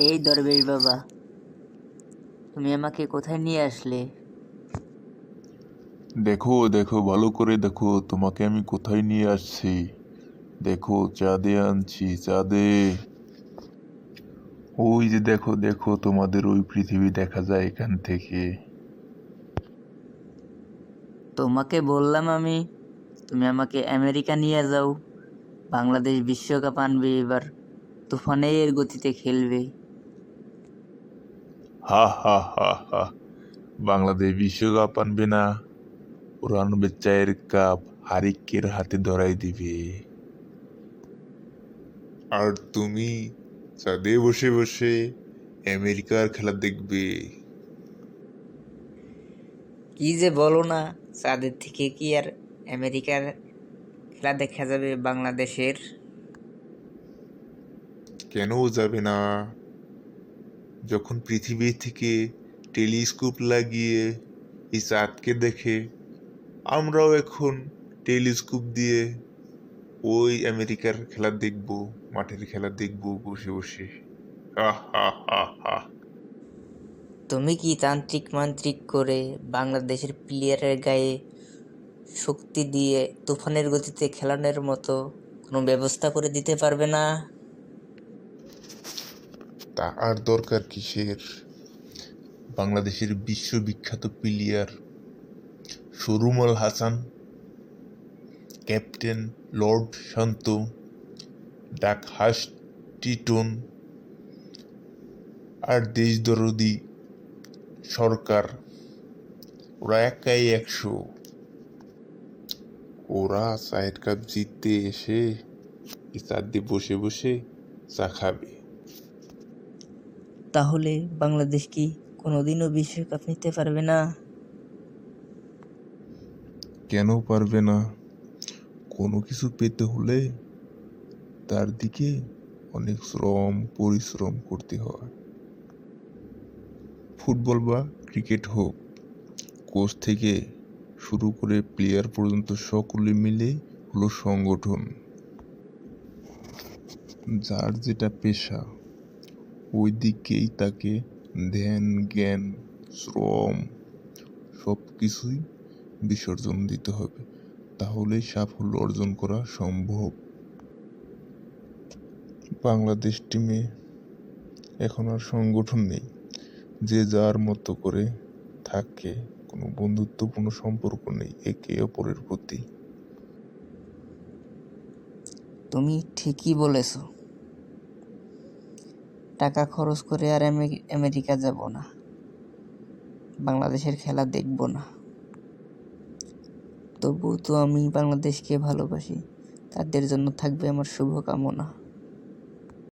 এই দরবেশ বাবা, তুমি আমাকে কোথায় নিয়ে আসলে? দেখো দেখো, ভালো করে দেখো তোমাকে আমি কোথায় নিয়ে আসছি। দেখো, চাঁদে আনছি, চাঁদে। ওই যে দেখো দেখো, তোমাদের ওই পৃথিবী দেখা যায় এখান থেকে। তোমাকে বললাম আমি, তুমি আমাকে আমেরিকা নিয়ে যাও। বাংলাদেশ বিশ্বকাপ আনবে এবার, তুফানের গতিতে খেলবে। হা হা হা হা। বাংলাদেশ বিশ্বকাপ আনবে না, ওরা আনবে চায়ের কাপ, হারিকের হাতে ধরাই দিবে। আর তুমি চাঁদে বসে বসে আমেরিকার খেলা দেখবে। কি যে বলো না, চাঁদের থেকে কি আর আমেরিকার খেলা দেখা যাবে বাংলাদেশের? কেন যাবে না? যখন পৃথিবী থেকে টেলিস্কোপ লাগিয়ে এই চাঁদকে দেখে, আমরাও এখন টেলিস্কোপ দিয়ে ওই আমেরিকার খেলা দেখব, মাঠের খেলা দেখব বসে বসে। হা হা হা হা। তুমি কি তান্ত্রিক মান্ত্রিক করে বাংলাদেশের প্লেয়ারের গায়ে শক্তি দিয়ে তুফানের গতিতে খেলানোর মতো কোনো ব্যবস্থা করে দিতে পারবে না? তা আর দরকার কিসের? বাংলাদেশের বিশ্ববিখ্যাত প্লেয়ার সরুমল হাসান, ক্যাপ্টেন লর্ড শান্ত, ডাকহাস টিটন, আর দেশদরদি সরকার, ওরা একাই 100। ওরা চায়ের কাপ জিততে এসে এই চাঁদে বসে বসে চা খাবে। তাহলে বাংলাদেশ কি কোনোদিনও বিশ্বকাপ নিতে পারবে না? কেন পারবে না? কোনো কিছু পেতে হলে তার দিকে অনেক পরিশ্রম করতে হয়। ফুটবল বা ক্রিকেট হোক, কোচ থেকে শুরু করে প্লেয়ার পর্যন্ত সকলে মিলে হলো সংগঠন। যার যেটা পেশা, ওই দিকেই তাকে ধ্যান, জ্ঞান, শ্রম সব কিছুই বিসর্জন দিতে হবে, তাহলেই সাফল্য অর্জন করা সম্ভব। বাংলাদেশ টিমে এখন আর সংগঠন নেই, যে যার মতো করে থাকে, কোনো বন্ধুত্বপূর্ণ সম্পর্ক নেই একে অপরের প্রতি। তুমি ঠিকই বলেছ, টাকা খরচ করে আর আমেরিকা যাব না, বাংলাদেশের খেলা দেখব না। তবু তো আমি বাংলাদেশকে ভালোবাসি, তাদের জন্য থাকবে আমার শুভকামনা।